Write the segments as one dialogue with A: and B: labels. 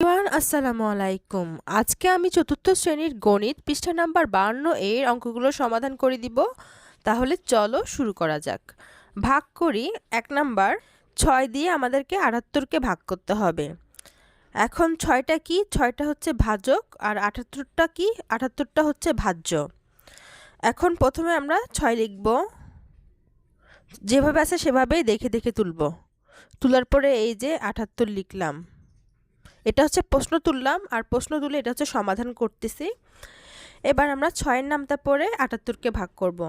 A: আসসালামু আলাইকুম। আজকে আমি চতুর্থ শ্রেণীর গণিত পৃষ্ঠা নাম্বার 52 এর অঙ্কগুলো সমাধান করে দিব। তাহলে চলো শুরু করা যাক। ভাগ করি। ১ নাম্বার ৬ দিয়ে আমাদেরকে ৭৮কে ভাগ করতে হবে। এখন ৬টা কি? ৬টা হচ্ছে ভাজক আর ৭৮টা কি? ৭৮টা হচ্ছে ভাজ্য। এখন প্রথমে আমরা ৬ লিখব। যেভাবে আছে সেভাবেই দেখে দেখে তুলব। তোলার পরে এই যে ৭৮ লিখলাম। এটা হচ্ছে প্রশ্ন তুললাম আর প্রশ্ন তুলে এটা হচ্ছে সমাধান করতেছি। এবার আমরা ৬-এর নামতা পড়ে ৭৮কে ভাগ করব।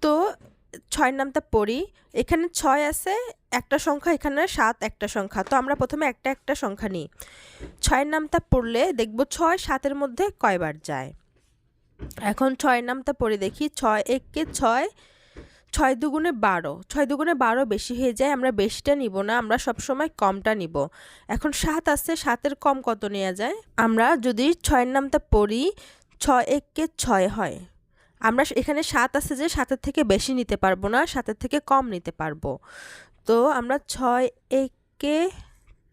A: তো ৬-এর নামতা পড়ি। এখানে ৬ আছে একটা সংখ্যা, এখানে ৭ একটা সংখ্যা। তো আমরা প্রথমে একটা সংখ্যা নিই। ৬-এর নামতা পড়লে দেখব ৬ ৭-এর মধ্যে কয়বার যায়। এখন ৬-এর নামতা পড়ে দেখি। ৬ একে ৬, ৬ দুগুণে ১২। ৬ দুগুণে ১২ বেশি হয়ে যায়, আমরা বেশিটা নিব না, আমরা সবসময় কমটা নিব। এখন ৭ আছে, ৭-এর কম কত নেওয়া যায়? আমরা যদি ৬-এর নামটা পড়ি, ৬ একে ৬ হয়। আমরা এখানে ৭ আছে যে ৭-এর থেকে বেশি নিতে পারবো না, ৭-এর থেকে কম নিতে পারবো। তো আমরা ৬ একে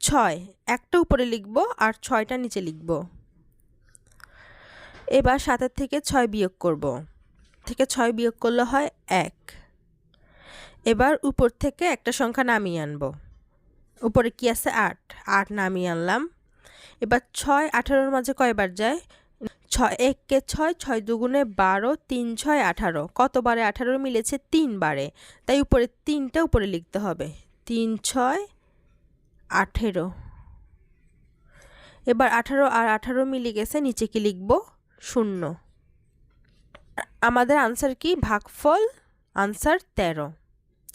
A: ৬ একটা উপরে লিখব আর ৬টা নিচে লিখব। এবার ৭-এর থেকে ৬ বিয়োগ করব। থেকে ৬ বিয়োগ করলে হয় ১। এবার উপর থেকে একটা সংখ্যা নামিয়ে আনবো। উপরে কি আছে? ৮। ৮ নামিয়ে আনলাম। এবার ৬ ১৮-র মাঝে কয়বার যায়? ৬ একে ৬, ৬ দুগুণে ১২, ৩ ৬ ১৮। কতবারে ১৮ মিলেছে? ৩ বারে। তাই উপরে ৩টা উপরে লিখতে হবে। ৩ ৬ ১৮। এবার ১৮ আর ১৮ মিলে গেছে, নিচে কি লিখব? ০। আমাদের আনসার কি? ভাগফল আনসার ১৩।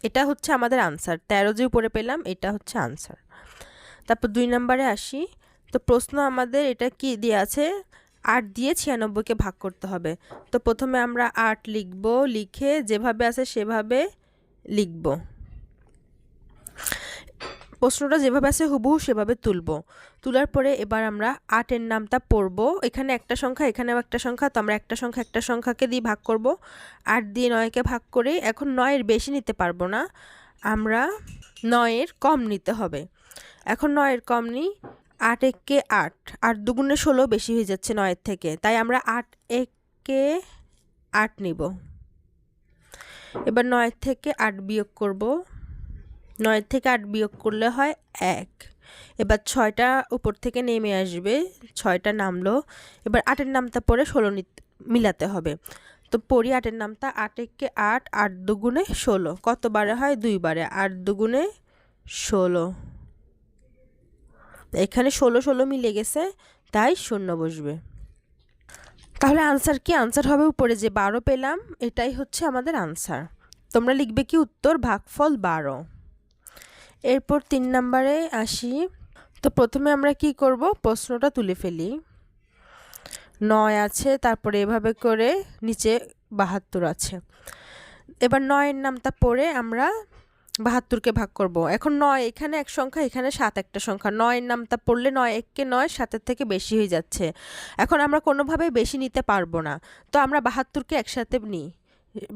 A: এটা হচ্ছে আমাদের আনসার। ১৩ যে উপরে পেলাম এটা হচ্ছে আনসার। তারপর ২ নম্বরে আসি। তো প্রশ্ন আমাদের এটা কি দিয়ে আছে? ৮ দিয়ে ৯৬কে ভাগ করতে হবে। তো প্রথমে আমরা ৮ লিখব, লিখে যেভাবে আছে সেভাবে লিখব। প্রশ্নটা যেভাবে আছে হুবহু সেভাবে তুলব। তোলার পরে এবার আমরা ৮-এর নামটা পড়ব। এখানে একটা সংখ্যা, এখানেও একটা সংখ্যা, তো আমরা একটা সংখ্যাকে দিয়ে ভাগ করব। ৮ দিয়ে ৯কে ভাগ করে, এখন ৯-এর বেশি নিতে পারবো না, আমরা ৯-এর কম নিতে হবে। এখন ৯-এর কম নিই। ৮ একে ৮, ৮ দুগুণে ১৬ বেশি হয়ে যাচ্ছে ৯-এর থেকে, তাই আমরা ৮ একে ৮ নিব। এবার ৯ থেকে ৮ বিয়োগ করব। ৯ থেকে ৮ বিয়োগ করলে হয় ১। এবার ৬টা উপর থেকে নেমে আসবে, ৬টা নামলো। এবার ৮-এর নামটা পরে ১৬ মিলাতে হবে। তো পড়ি ৮-এর নামটা। ৮ একে ৮, ৮ দুগুণে ১৬। কতবারে হয়? ২ বারে। ৮ দুগুণে ১৬। এখানে ১৬ ১৬ মিলে গেছে, তাই ০ বসবে। তাহলে আনসার কি? আনসার হবে উপরে যে ১২ পেলাম, এটাই হচ্ছে আমাদের আনসার। তোমরা লিখবে কি? উত্তর ভাগফল ১২। এরপর ৩ নম্বরে আসি। তো প্রথমে আমরা কি করব? প্রশ্নটা তুলে ফেলি। ৯ আছে, তারপরে এভাবে করে নিচে ৭২ আছে। এবার ৯-এর নামটা পড়ে আমরা ৭২কে ভাগ করব। এখন ৯ এখানে এক সংখ্যা, এখানে ৭ একটা সংখ্যা। ৯-এর নামটা পড়লে ৯ একে ৯, ৭-এর থেকে বেশি হয়ে যাচ্ছে। এখন আমরা কোনোভাবেই বেশি নিতে পারবো না, তো আমরা ৭২কে একসাথে নিই।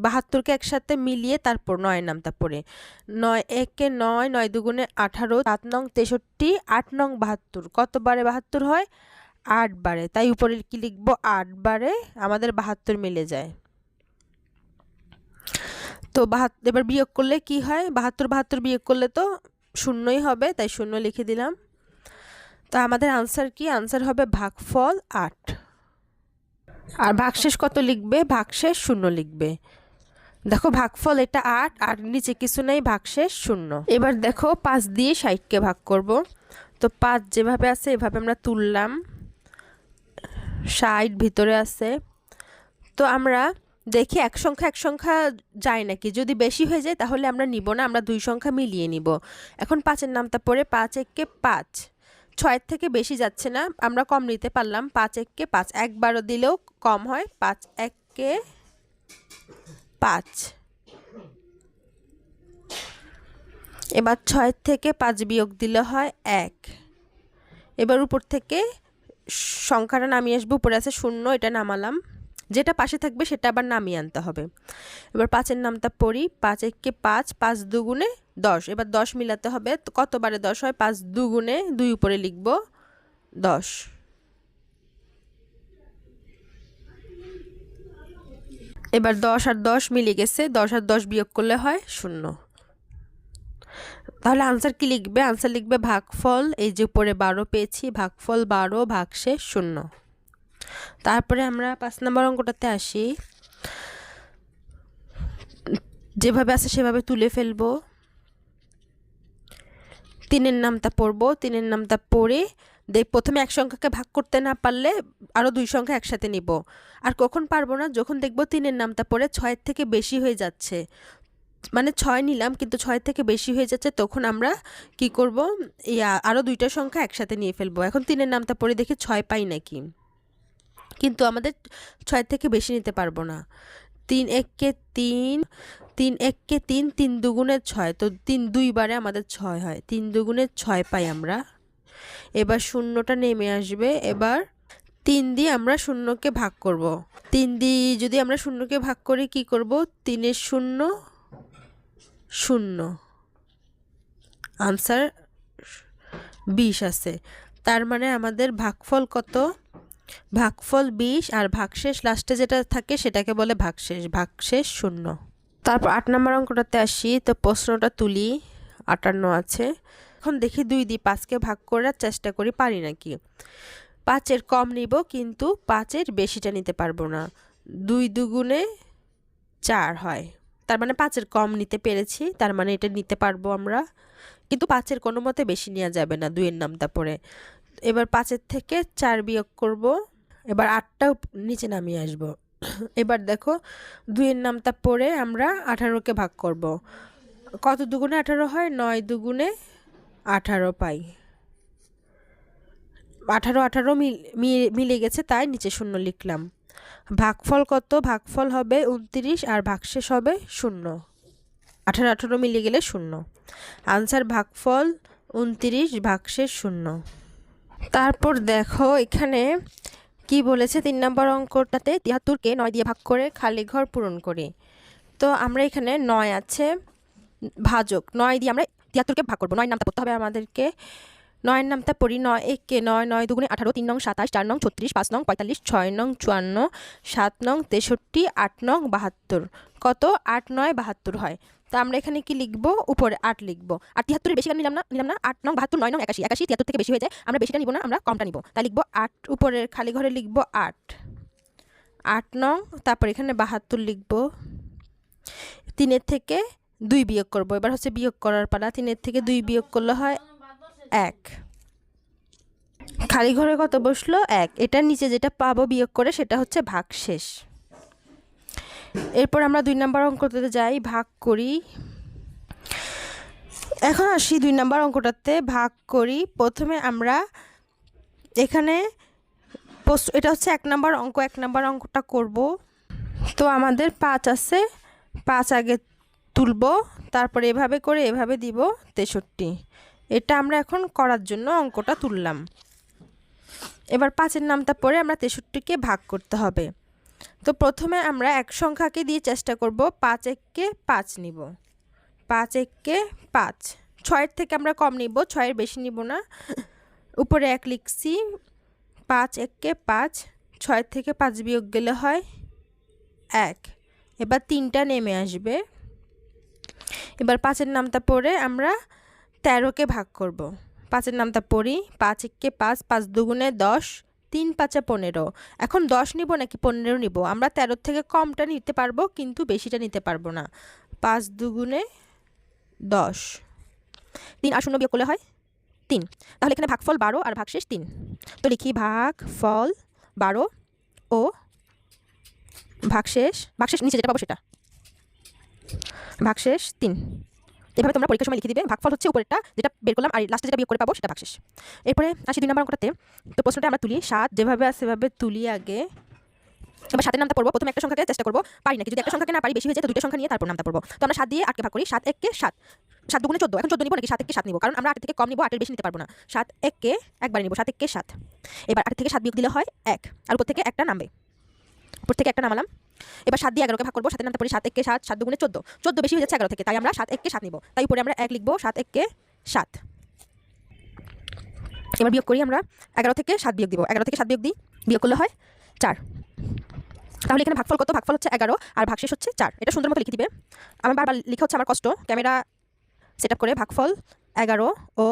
A: ৭২কে একসাথে মিলিয়ে তারপর ৯-এর নামটা পড়ে। ৯ একে ৯, ৯ দুগুণে ১৮, ৭ নং ৬৩, ৮ নং ৭২। কতবারে ৭২ হয়? ৮ বারে। তাই উপরে কি লিখব? ৮ বারে আমাদের ৭২ মিলে যায়। তো এবার বিয়োগ করলে কি হয়? ৭২ বিয়োগ করলে তো ০ই হবে, তাই ০ লিখে দিলাম। তো আমাদের আনসার কি? আনসার হবে ভাগফল ৮। আর ভাগশেষ কত লিখবে? ভাগশেষ ০ লিখবে। দেখো ভাগফল এটা ৮ আর নিচে কিছু নেই, ভাগশেষ ০। এবার দেখো ৫ দিয়ে ৬০কে ভাগ করব। তো ৫ যেভাবে আছে এভাবে আমরা তুললাম, ৬০ ভিতরে আছে। তো আমরা দেখি এক সংখ্যা যায় নাকি। যদি বেশি হয়ে যায় তাহলে আমরা নিব না, আমরা ২ সংখ্যা মিলিয়ে নিব। এখন ৫-এর নামটা পড়ে ৫ একে ৫, ৬-এর থেকে বেশি যাচ্ছে না, আমরা কম নিতে পারলাম। ৫ একে ৫, একবারও দিলেও কম হয়। ৫ একে ৫। এবার ৬ থেকে ৫ বিয়োগ দিলে হয় ১। এবার উপর থেকে সংখ্যাটা নামিয়ে আসবে। উপরে আছে ০, এটা নামালাম। যেটা পাশে থাকবে সেটা আবার নামিয়ে আনতে হবে। এবার ৫-এর নামটা পড়ি। ৫ একে ৫, ৫ দুগুণে ১০। এবার ১০ মিলাতে হবে। তো কতবারে ১০ হয়? ৫ দুগুণে ২ উপরে লিখব 10। এবার 10 আর 10 মিলে গেছে, 10 আর 10 বিয়োগ করলে হয় 0। তাহলে আনসার কি লিখবে? আনসার লিখবে ভাগফল, এই যে উপরে 12 পেয়েছি, ভাগফল 12 ভাগশেষ 0। তারপরে আমরা 5 নম্বর অঙ্কটাতে আসি। যেভাবে আছে সেভাবে তুলে ফেলবো। 3-এর নামটা পড়বো, 3-এর নামটা পড়ে প্রথমে এক সংখ্যাকে ভাগ করতে না পারলে আরও 2 সংখ্যা একসাথে নিব। আর কখন পারবো না? যখন দেখবো 3-এর নামটা পড়ে 6-এর থেকে বেশি হয়ে যাচ্ছে, মানে 6 নিলাম কিন্তু 6-এর থেকে বেশি হয়ে যাচ্ছে, তখন আমরা কি করব? আরও 2টা সংখ্যা একসাথে নিয়ে ফেলবো। এখন 3-এর নামটা পড়ে দেখি 6 পাই নাকি, কিন্তু আমাদের 6-এর থেকে বেশি নিতে পারবো না। 3 একে 3, 3 একে 3, 3 দুগুণে 6, তো 3 দুইবারে আমাদের 6 হয়, 3 দুগুণে 6 পাই আমরা। এবার শূন্যটা নেমে আসবে। এবার 3 দিয়ে আমরা শূন্যকে ভাগ করব। 3 দিয়ে যদি আমরা শূন্যকে ভাগ করি কি করব? 3-এর 0 0, আনসার 20 আছে। তার মানে আমাদের ভাগফল কত? ভাগফল 20, আর ভাগশেষ লাস্টে যেটা থাকে সেটাকে বলে ভাগশেষ, ভাগশেষ 0। তারপর 8 নম্বর অঙ্কটাতে আসি। তো প্রশ্নটা তুলি, 58 আছে। এখন দেখি 2 দিয়ে 5কে ভাগ করার চেষ্টা করি পারি নাকি। 5-এর কম নিব কিন্তু 5-এর বেশিটা নিতে পারবো না। 2 দুগুণে 4 হয়, তার মানে 5-এর কম নিতে পেরেছি, তার মানে এটা নিতে পারবো আমরা। কিন্তু 5-এর কোনো মতে বেশি নেওয়া যাবে না 2-এর নামটা পড়ে। এবার 5-এর থেকে 4 বিয়োগ করব। এবার 8টাও নিচে নামিয়ে আসব। এবার দেখো 2-এর নামটা পড়ে আমরা 18কে ভাগ করব। কত দুগুণে 18 হয়? 9 দুগুণে 18 পাই। 18 18 মিলে গেছে, তাই নিচে 0 লিখলাম। ভাগফল কত? ভাগফল হবে 29 আর ভাগশেষ হবে 0। 18 18 মিলে গেলে 0। আনসার ভাগফল 29 ভাগশেষ 0। তারপর দেখো এখানে কি বলেছে 3 নম্বর অঙ্কটাতে, 73কে 9 দিয়ে ভাগ করে খালি ঘর পূরণ করি। তো আমরা এখানে 9 আছে, ভাজক 9 দিয়ে আমরা 73কে ভাগ করবো। 9 নামটা পড়তে হবে আমাদেরকে। 9-এর নামটা পড়ি। 9 একে 9, 9 দুগুণে 18, 3 নং 27, 4 নং 36, 5 নং 45, 6 নং 54, 7 নং 63, 8 নং 72। কত? 8 9 72 হয়। তো আমরা এখানে কি লিখবো? উপরে 8 লিখবো। আর 73-এর বেশি নিলাম না। 8 নং 72, 9 নং 81, 81 73 থেকে বেশি হয়ে যায়, আমরা বেশিটা নিব না, আমরা কমটা নিব। তাই লিখবো 8, উপরের খালি ঘরে লিখবো 8 8 নং। তারপর এখানে 72 লিখবো। 3-এর থেকে 2 বিয়োগ করব। এবার হচ্ছে বিয়োগ করার পালা। 3-এর থেকে 2 বিয়োগ করলে হয় 1। খালি ঘরে কত বসলো? 1। এটার নিচে যেটা পাবো বিয়োগ করে সেটা হচ্ছে ভাগশেষ। এরপর আমরা 2 নম্বর অঙ্কটাতে যাই, ভাগ করি। এখন আসি 2 নম্বর অঙ্কটাতে, ভাগ করি। প্রথমে আমরা এখানে এটা হচ্ছে 1 নম্বর অঙ্ক, 1 নম্বর অঙ্কটা করব। তো আমাদের 5 আছে, 5 আগে তুলব, তারপরে এভাবে করে এভাবে দিব 63। এটা আমরা এখন করার জন্য অঙ্কটা তুললাম। এবার 5-এর নামটা পড়ে আমরা 63কে ভাগ করতে হবে। তো প্রথমে আমরা এক সংখ্যাকে দিয়ে চেষ্টা করব, 5 একে 5 নিব। 5 একে 5, 6-এর থেকে আমরা কম নিব, 6-এর বেশি নিব না। উপরে 1 লিখছি। 5 একে 5, 6 থেকে 5 বিয়োগ গেলে হয় 1। এবার 3টা নেমে আসবে। এবার 5-এর নামটা পড়ে আমরা 13কে ভাগ করব। 5-এর নামটা পড়ি। 5 একে 5, 5 দুগুণে 10, 3 5 15। এখন 10 নিব নাকি 15 নিব? আমরা 13 থেকে কমটা নিতে পারবো কিন্তু বেশিটা নিতে পারবো না। 5 দুগুণে 10, 3 আর 0 বিয়োগ করলে হয় 3। তাহলে এখানে ভাগফল 12 আর ভাগশেষ 3। তো লিখি ভাগফল 12 ও ভাগশেষ নিচে যেটা পাবো সেটা ভাগশেষ 3। এভাবে তোমরা পরীক্ষার সময় লিখে দিবে। ভাগফল হচ্ছে উপরেরটা যেটা বের করলাম, আর লাস্টে যেটা বিয়োগ করে পাবো সেটা ভাগশেষ। এরপরে আসি 2 নম্বর অঙ্কটাতে। তো প্রশ্নটা আমরা তুলি, 7 যেভাবে আছে সেভাবে তুলি আগে। এবার 7-এর নামটা পড়বো। প্রথমে একটা সংখ্যাকে চেষ্টা করবো পারি নাকি, যদি একটা সংখ্যাকে না পারি বেশি হয়ে যায় তো 2টা সংখ্যা নিয়ে তারপর নামটা পড়বো। তো আমরা 7 দিয়ে 8কে ভাগ করি। 7 একে 7, 7 দুগুণে 14। এখন 14 নিব নাকি 7 একে 7 নিব, কারণ আমরা 8 থেকে কম নিব, 8-এর বেশি নিতে পারবো না। 7 একে একবার নিব, 7 একে 7। এবার 8 থেকে 7 বিয়োগ দিলে হয় 1, আর উপর থেকে একটা নামবে। উপর থেকে একটা নামালাম। এবার 7 দিয়ে 11কে ভাগ করবো। 7-এর নামটা পড়ি। 7 একে 7, 7 দুগুণে 14, 14 বেশি হয়ে যাচ্ছে 11 থেকে, তাই আমরা 7 একে 7 নিব। তাই উপরে আমরা 1 লিখবো। 7 একে 7। এবার বিয়োগ করি আমরা, 11 থেকে 7 বিয়োগ দিব, 11 থেকে 7 বিয়োগ দিই, বিয়োগ করলে হয় 4। তাহলে এখানে ভাগফল কত? ভাগফল হচ্ছে 11 আর ভাগশেষ হচ্ছে 4। এটা সুন্দর মতো লিখে দিবে। আমার বারবার লিখা হচ্ছে আমার কষ্ট, ক্যামেরা সেট আপ করে। ভাগফল 11 ও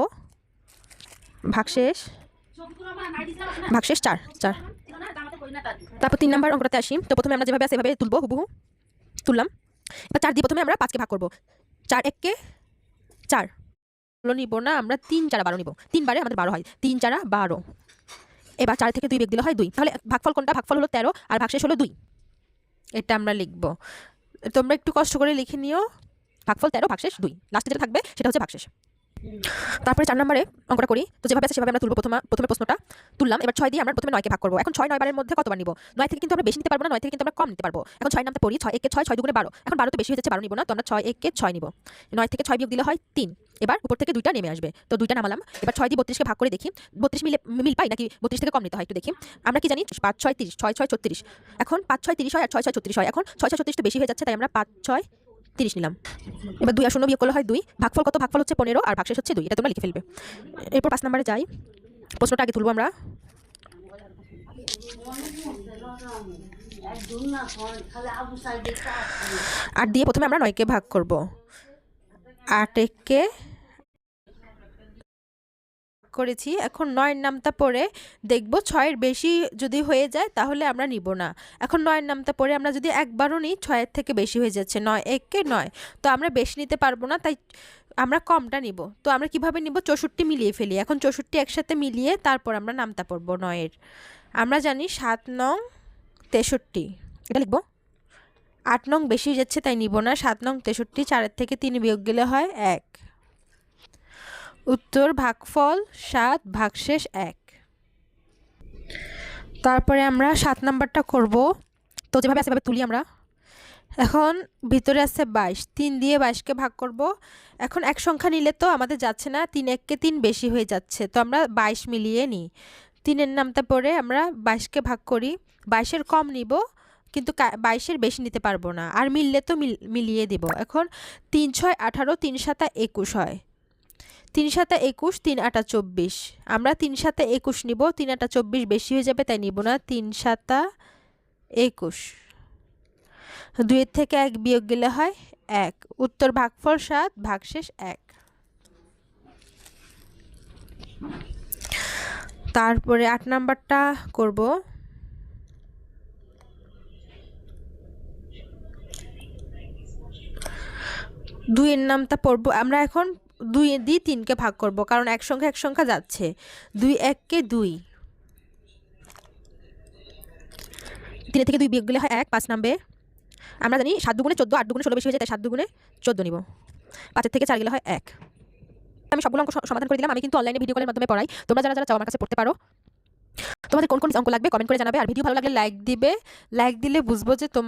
A: ভাগশেষ 4। তারপর 3 নাম্বার অঙ্কটাতে আসি। তো প্রথমে আমরা যেভাবে আছে সেভাবে তুলবো, হুবহু তুললাম। এবার 4 দিয়ে প্রথমে আমরা 5কে ভাগ করব। 4 1 4 নিব না, আমরা 3 4 12 নিব। 3 বারে আমাদের 12 হয়, 3 4 12। এবার 4 থেকে 2 বিয়োগ দিলে হয় 2। তাহলে ভাগফল কোনটা? ভাগফল হলো 13 আর ভাগশেষ হলো 2। এটা আমরা লিখব। তোমরা একটু কষ্ট করে লিখে নিও, ভাগফল 13 ভাগশেষ 2, লাস্টে যেটা থাকবে সেটা হচ্ছে ভাগশেষ। তারপরে 4 নম্বরে অঙ্কটা করি। তো যেভাবে আছে সেভাবে আমরা তুলব। প্রথমে প্রশ্নটা তুললাম। এবার 6 দিয়ে আমরা প্রথমে 9কে ভাগ করব। এখন 6 9 বারের মধ্যে কতবার নিব? 9 থেকে কিন্তু আমরা বেশি নিতে পারবো না, 9 থেকে কিন্তু আমরা কম নিতে পারবো। এখন 6 নামতে পড়ি, 6 1 6 6 2 12। এখন 12 তো বেশি হয়ে যাচ্ছে, 12 নিব না, তো আমরা 6 1 6 নিব। 9 থেকে 6 বিয়োগ দিলে হয় 3। এবার উপর থেকে 2টা নেমে আসবে, তো 2টা নামালাম। এবার 6 দিয়ে 32কে ভাগ করে দেখি 32 মিল পাই নাকি 32 থেকে কম নিতে হয় একটু দেখি। আমরা কি জানি 5 6 30, 6 6 36। এখন 5 6 30 হয় আর 6 6 36 হয়। এখন 6 6 36 তো বেশি হয়ে যাচ্ছে, তাই আমরা 5 6 30 নিলাম। এবার 2 আর 0 বিয়োগ করলে হয় 2। ভাগফল কত? ভাগফল হচ্ছে 15 আর ভাগশেষ হচ্ছে 2। এটা তোমরা লিখে ফেলবে। এরপর 5 নম্বরে যাই। প্রশ্নটা আগে তুলব আমরা। 8 দিয়ে প্রথমে আমরা 9কে ভাগ করব। 8 1কে করেছি। এখন 9 নামতা পড়ে দেখব 6 এর বেশি যদি হয়ে যায় তাহলে আমরা নিব না। এখন 9 নামতা পড়ে আমরা যদি একবারও নিই 6 এর থেকে বেশি হয়ে যাচ্ছে, 9 1 9। তো আমরা বেশি নিতে পারবো না, তাই আমরা কমটা নিব। তো আমরা কিভাবে নিব? 64 মিলিয়ে ফেলি। এখন 64 একসাথে মিলিয়ে তারপর আমরা নামতা পড়ব 9 এর। আমরা জানি 7 নং 63, এটা লিখব। 8 নং বেশি যাচ্ছে তাই নিব না, 7 নং 63। 4 এর থেকে 3 বিয়োগ গেলে হয় 1। উত্তর ভাগফল 7 ভাগশেষ 1। তারপরে আমরা 7 নাম্বারটা করব। তো যেভাবে আছে সেভাবে তুলি আমরা। এখন ভিতরে আছে 22, 3 দিয়ে 22কে ভাগ করব। এখন এক সংখ্যা নিলে তো আমাদের যাচ্ছে না, 3 1কে 3 বেশি হয়ে যাচ্ছে, তো আমরা 22 মিলিয়ে নিই। 3 এর নামটা পড়ে আমরা 22কে ভাগ করি। 22 এর কম নিব, কিন্তু 22 এর বেশি নিতে পারবো না, আর মিললে তো মিলিয়ে দিব। এখন 3 6 18, 3 7 21 হয়। 3 7 21, 3 8 24। আমরা 3 7 21 নিব, 3 8 24 বেশি হয়ে যাবে তাই নিব না, 3 7 21। 2 এর থেকে 1 বিয়োগ গেলে হয় 1। উত্তর ভাগফল 7 ভাগশেষ 1। তারপরে 8 নাম্বারটা করব। দুইয়ের নামটা পড়ব আমরা। এখন 2 দিয়ে 3কে ভাগ করব, কারণ এক সংখ্যা যাচ্ছে। 2 1কে 2, 3 থেকে 2 বিয়োগ গেলে হয় 1। 5 নামবে। আমরা জানি 7 দুগুণে 14, 8 দুগুণে 16 বেশি হয়ে যায়, তাই 7 দুগুণে 14 নিব। 5 থেকে 4 গেলে হয় 1। আমি সবগুলো অঙ্ক সমাধান করে দিলাম। আমি কিন্তু অনলাইনে ভিডিও কলের মাধ্যমে পড়াই, তোমরা যারা যারা চাও আমার কাছে পড়তে পারো। তোমাদের কোন কোন অঙ্ক লাগবে কমেন্ট করে জানাবে, আর ভিডিও ভালো লাগলে লাইক দিবে। লাইক দিলে বুঝবো যে তোমরা